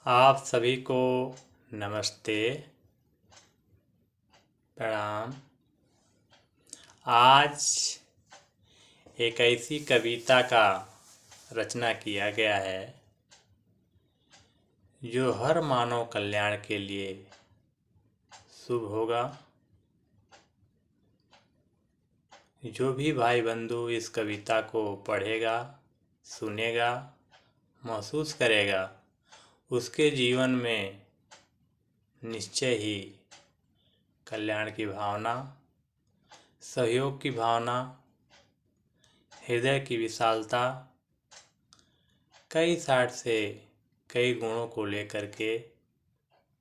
आप सभी को नमस्ते, प्रणाम। आज एक ऐसी कविता का रचना किया गया है जो हर मानव कल्याण के लिए शुभ होगा। जो भी भाई बंधु इस कविता को पढ़ेगा, सुनेगा, महसूस करेगा, उसके जीवन में निश्चय ही कल्याण की भावना, सहयोग की भावना, हृदय की विशालता, कई साइड से कई गुणों को लेकर के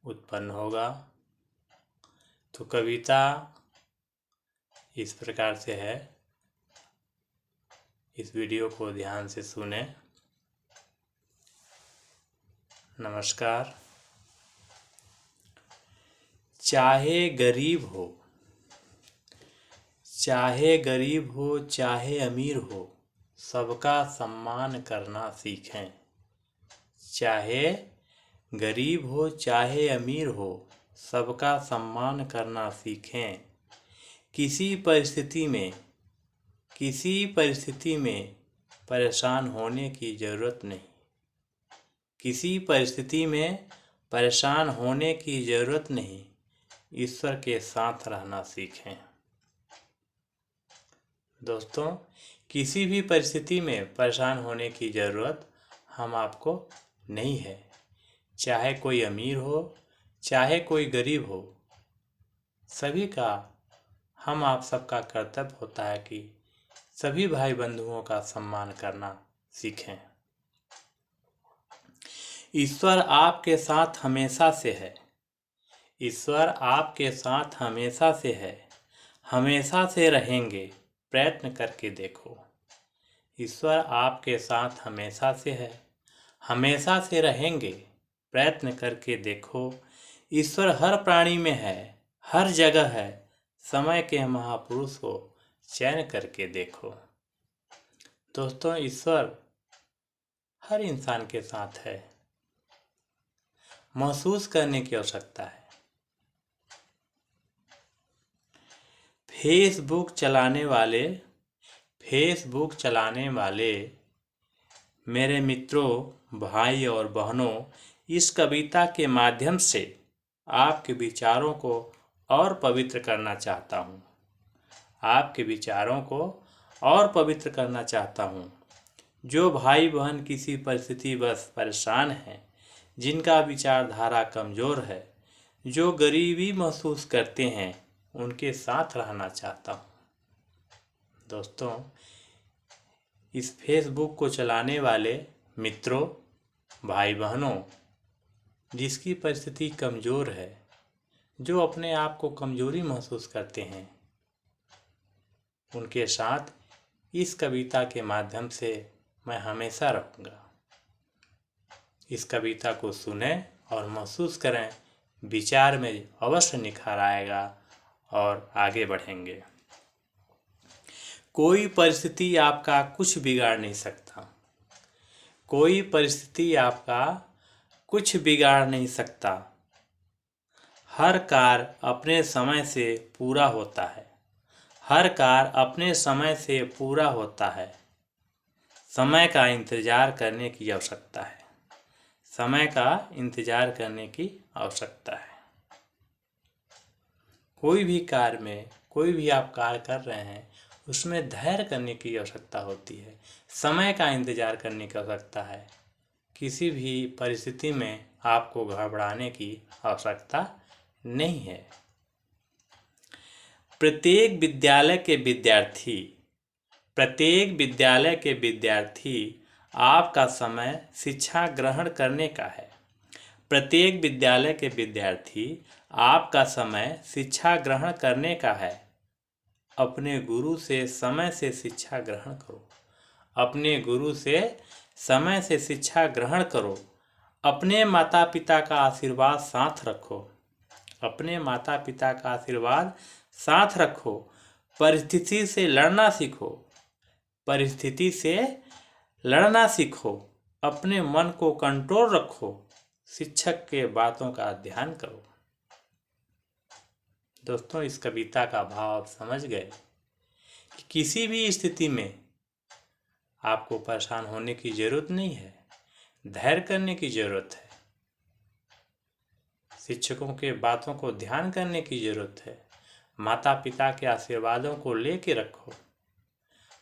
उत्पन्न होगा। तो कविता इस प्रकार से है, इस वीडियो को ध्यान से सुने। नमस्कार। चाहे गरीब हो, चाहे गरीब हो, चाहे अमीर हो, सबका सम्मान करना सीखें। चाहे गरीब हो, चाहे अमीर हो, सबका सम्मान करना सीखें। किसी परिस्थिति में परेशान होने की ज़रूरत नहीं। किसी परिस्थिति में परेशान होने की ज़रूरत नहीं। ईश्वर के साथ रहना सीखें। दोस्तों, किसी भी परिस्थिति में परेशान होने की ज़रूरत हम आपको नहीं है। चाहे कोई अमीर हो, चाहे कोई गरीब हो, सभी का हम आप सबका कर्तव्य होता है कि सभी भाई बंधुओं का सम्मान करना सीखें। ईश्वर आपके साथ हमेशा से है। ईश्वर आपके साथ हमेशा से है, हमेशा से रहेंगे, प्रयत्न करके देखो। ईश्वर आपके साथ हमेशा से है, हमेशा से रहेंगे, प्रयत्न करके देखो। ईश्वर हर प्राणी में है, हर जगह है, समय के महापुरुष को चयन करके देखो। दोस्तों, ईश्वर हर इंसान के साथ है। महसूस करने की आवश्यकता है। फेसबुक चलाने वाले मेरे मित्रों, भाई और बहनों, इस कविता के माध्यम से आपके विचारों को और पवित्र करना चाहता हूँ। आपके विचारों को और पवित्र करना चाहता हूँ। जो भाई बहन किसी परिस्थिति बस परेशान हैं, जिनका विचारधारा कमज़ोर है, जो गरीबी महसूस करते हैं, उनके साथ रहना चाहता हूँ। दोस्तों, इस फेसबुक को चलाने वाले मित्रों, भाई बहनों, जिसकी परिस्थिति कमज़ोर है, जो अपने आप को कमज़ोरी महसूस करते हैं, उनके साथ इस कविता के माध्यम से मैं हमेशा रहूँगा। इस कविता को सुने और महसूस करें, विचार में अवश्य निखार आएगा और आगे बढ़ेंगे। कोई परिस्थिति आपका कुछ बिगाड़ नहीं सकता। कोई परिस्थिति आपका कुछ बिगाड़ नहीं सकता। हर कार्य अपने समय से पूरा होता है। हर कार्य अपने समय से पूरा होता है। समय का इंतजार करने की आवश्यकता है। समय का इंतजार करने की आवश्यकता है। कोई भी कार्य में, कोई भी आप कार्य कर रहे हैं, उसमें धैर्य करने की आवश्यकता होती है। समय का इंतजार करने की आवश्यकता है। किसी भी परिस्थिति में आपको घबराने की आवश्यकता नहीं है। प्रत्येक विद्यालय के विद्यार्थी आपका समय शिक्षा ग्रहण करने का है। प्रत्येक विद्यालय के विद्यार्थी आपका समय शिक्षा ग्रहण करने का है। अपने गुरु से समय से शिक्षा ग्रहण करो। अपने गुरु से समय से शिक्षा ग्रहण करो। अपने माता पिता का आशीर्वाद साथ रखो। अपने माता पिता का आशीर्वाद साथ रखो। परिस्थिति से लड़ना सीखो। परिस्थिति से लड़ना सीखो। अपने मन को कंट्रोल रखो। शिक्षक के बातों का ध्यान करो। दोस्तों, इस कविता का भाव आप समझ गए कि किसी भी स्थिति में आपको परेशान होने की जरूरत नहीं है, धैर्य करने की जरूरत है, शिक्षकों के बातों को ध्यान करने की जरूरत है, माता पिता के आशीर्वादों को लेके रखो,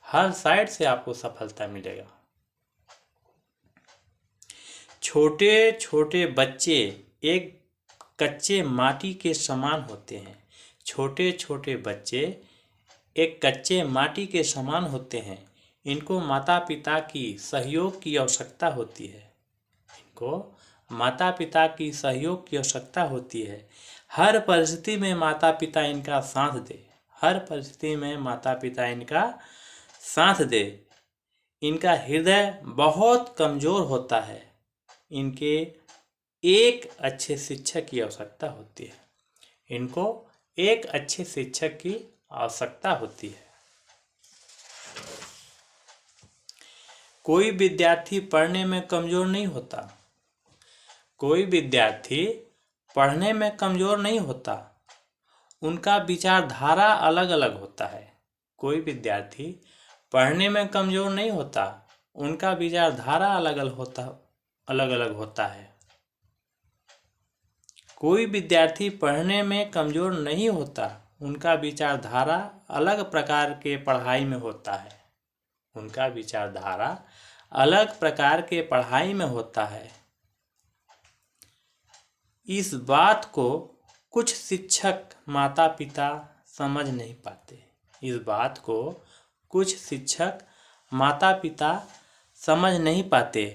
हर साइड से आपको सफलता मिलेगा। छोटे छोटे बच्चे एक कच्चे माटी के समान होते हैं। छोटे छोटे बच्चे एक कच्चे माटी के समान होते हैं। इनको माता पिता की सहयोग की आवश्यकता होती है। माता पिता की सहयोग की आवश्यकता होती है। हर परिस्थिति में माता पिता इनका साथ दे। हर परिस्थिति में माता पिता इनका साथ दे। इनका हृदय बहुत कमजोर होता है। इनके एक अच्छे शिक्षक की आवश्यकता होती है। इनको एक अच्छे शिक्षक की आवश्यकता होती है। कोई विद्यार्थी पढ़ने में कमजोर नहीं होता। कोई विद्यार्थी पढ़ने में कमजोर नहीं होता। उनका विचारधारा अलग अलग होता है। कोई विद्यार्थी पढ़ने में कमजोर नहीं होता। उनका विचारधारा अलग अलग होता है। कोई विद्यार्थी पढ़ने में कमजोर नहीं होता। उनका विचारधारा अलग प्रकार के पढ़ाई में होता है। उनका विचारधारा अलग प्रकार के पढ़ाई में होता है। इस बात को कुछ शिक्षक माता पिता समझ नहीं पाते। इस बात को कुछ शिक्षक माता पिता समझ नहीं पाते।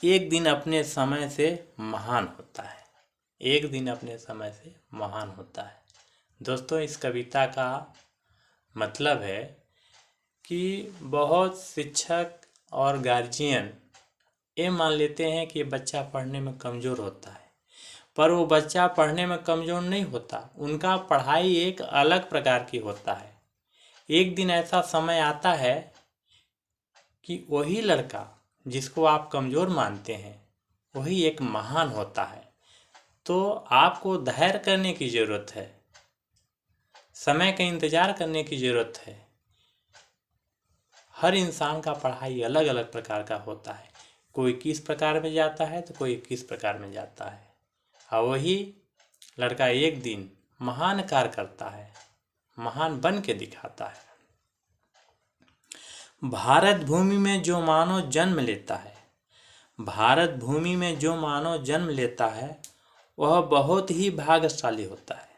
एक दिन अपने समय से महान होता है। एक दिन अपने समय से महान होता है। दोस्तों, इस कविता का मतलब है कि बहुत शिक्षक और गार्जियन ये मान लेते हैं कि बच्चा पढ़ने में कमज़ोर होता है, पर वो बच्चा पढ़ने में कमज़ोर नहीं होता। उनका पढ़ाई एक अलग प्रकार की होता है। एक दिन ऐसा समय आता है कि वही लड़का जिसको आप कमज़ोर मानते हैं वही एक महान होता है। तो आपको धैर्य करने की ज़रूरत है, समय का इंतज़ार करने की ज़रूरत है। हर इंसान का पढ़ाई अलग अलग प्रकार का होता है। कोई किस प्रकार में जाता है तो कोई किस प्रकार में जाता है, और वही लड़का एक दिन महान कार्य करता है, महान बन के दिखाता है। भारत भूमि में जो मानव जन्म लेता है, भारत भूमि में जो मानव जन्म लेता है वह बहुत ही भाग्यशाली होता है।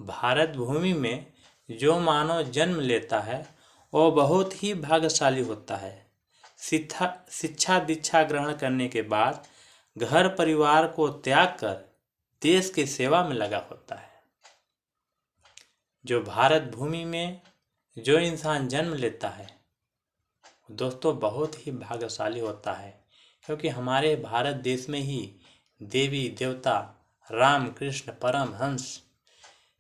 भारत भूमि में जो मानव जन्म लेता है वह बहुत ही भाग्यशाली होता है। शिक्षा दीक्षा ग्रहण करने के बाद घर परिवार को त्याग कर देश की सेवा में लगा होता है। जो भारत भूमि में जो इंसान जन्म लेता है दोस्तों बहुत ही भाग्यशाली होता है, क्योंकि हमारे भारत देश में ही देवी देवता राम कृष्ण परमहंस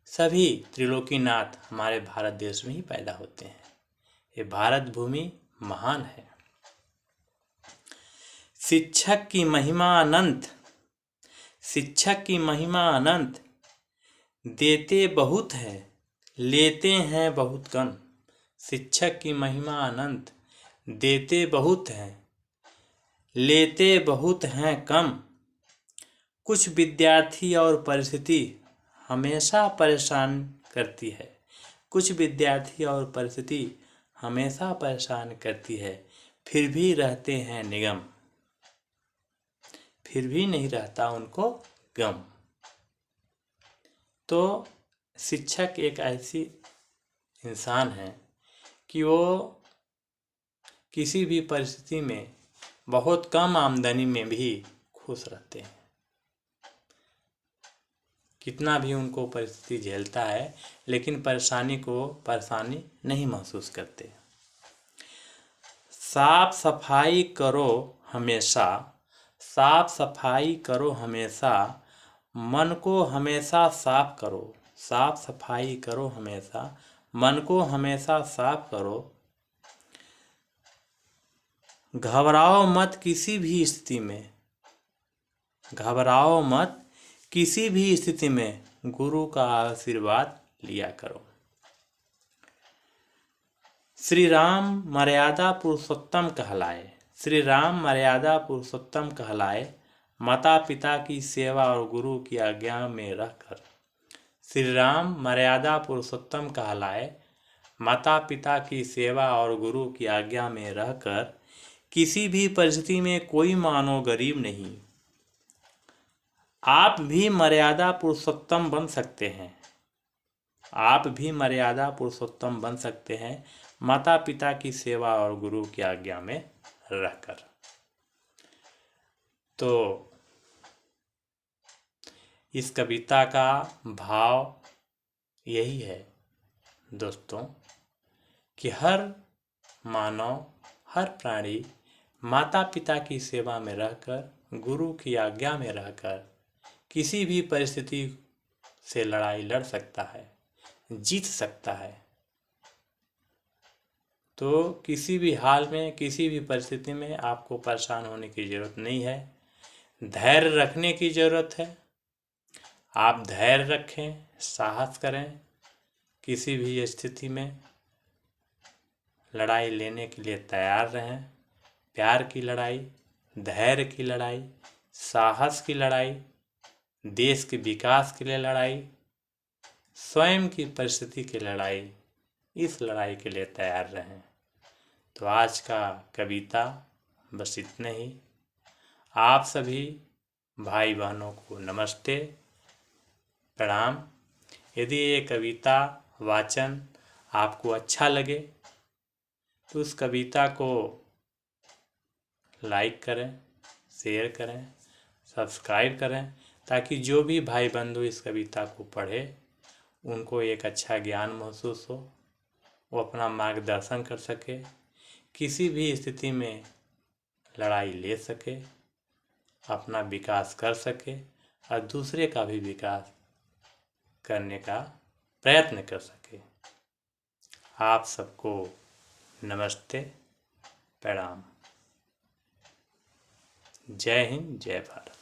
सभी त्रिलोकीनाथ हमारे भारत देश में ही पैदा होते हैं। ये भारत भूमि महान है। शिक्षक की महिमा अनंत, शिक्षक की महिमा अनंत, देते बहुत है लेते हैं बहुत कम। शिक्षक की महिमा अनंत, देते बहुत हैं लेते बहुत हैं कम। कुछ विद्यार्थी और परिस्थिति हमेशा परेशान करती है। कुछ विद्यार्थी और परिस्थिति हमेशा परेशान करती है, फिर भी रहते हैं निगम। फिर भी नहीं रहता उनको गम। तो शिक्षक एक ऐसी इंसान है कि वो किसी भी परिस्थिति में बहुत कम आमदनी में भी खुश रहते हैं। कितना भी उनको परिस्थिति झेलता है लेकिन परेशानी नहीं महसूस करते। साफ सफाई करो हमेशा, साफ सफाई करो हमेशा, मन को हमेशा साफ करो। साफ सफाई करो हमेशा, मन को हमेशा साफ करो। घबराओ मत किसी भी स्थिति में, घबराओ मत, किसी भी स्थिति में गुरु का आशीर्वाद लिया करो। श्री राम मर्यादा पुरुषोत्तम कहलाए। श्री राम मर्यादा पुरुषोत्तम कहलाए, माता पिता की सेवा और गुरु की आज्ञा में रहकर। श्री राम मर्यादा पुरुषोत्तम कहलाए, माता पिता की सेवा और गुरु की आज्ञा में रहकर किसी भी परिस्थिति में कोई मानो गरीब नहीं। आप भी मर्यादा पुरुषोत्तम बन सकते हैं। आप भी मर्यादा पुरुषोत्तम बन सकते हैं, माता पिता की सेवा और गुरु की आज्ञा में रहकर। तो इस कविता का भाव यही है दोस्तों कि हर मानव, हर प्राणी माता पिता की सेवा में रहकर, गुरु की आज्ञा में रहकर किसी भी परिस्थिति से लड़ाई लड़ सकता है, जीत सकता है। तो किसी भी हाल में, किसी भी परिस्थिति में आपको परेशान होने की ज़रूरत नहीं है, धैर्य रखने की ज़रूरत है। आप धैर्य रखें, साहस करें, किसी भी स्थिति में लड़ाई लेने के लिए तैयार रहें। प्यार की लड़ाई, धैर्य की लड़ाई, साहस की लड़ाई, देश के विकास के लिए लड़ाई, स्वयं की परिस्थिति की लड़ाई, इस लड़ाई के लिए तैयार रहें। तो आज का कविता बस इतना ही। आप सभी भाई बहनों को नमस्ते, प्रणाम। यदि ये कविता वाचन आपको अच्छा लगे तो उस कविता को लाइक करें, शेयर करें, सब्सक्राइब करें, ताकि जो भी भाई बंधु इस कविता को पढ़े उनको एक अच्छा ज्ञान महसूस हो, वो अपना मार्गदर्शन कर सके, किसी भी स्थिति में लड़ाई ले सके, अपना विकास कर सके और दूसरे का भी विकास करने का प्रयत्न कर सके। आप सबको नमस्ते, प्रणाम। जय हिंद, जय भारत।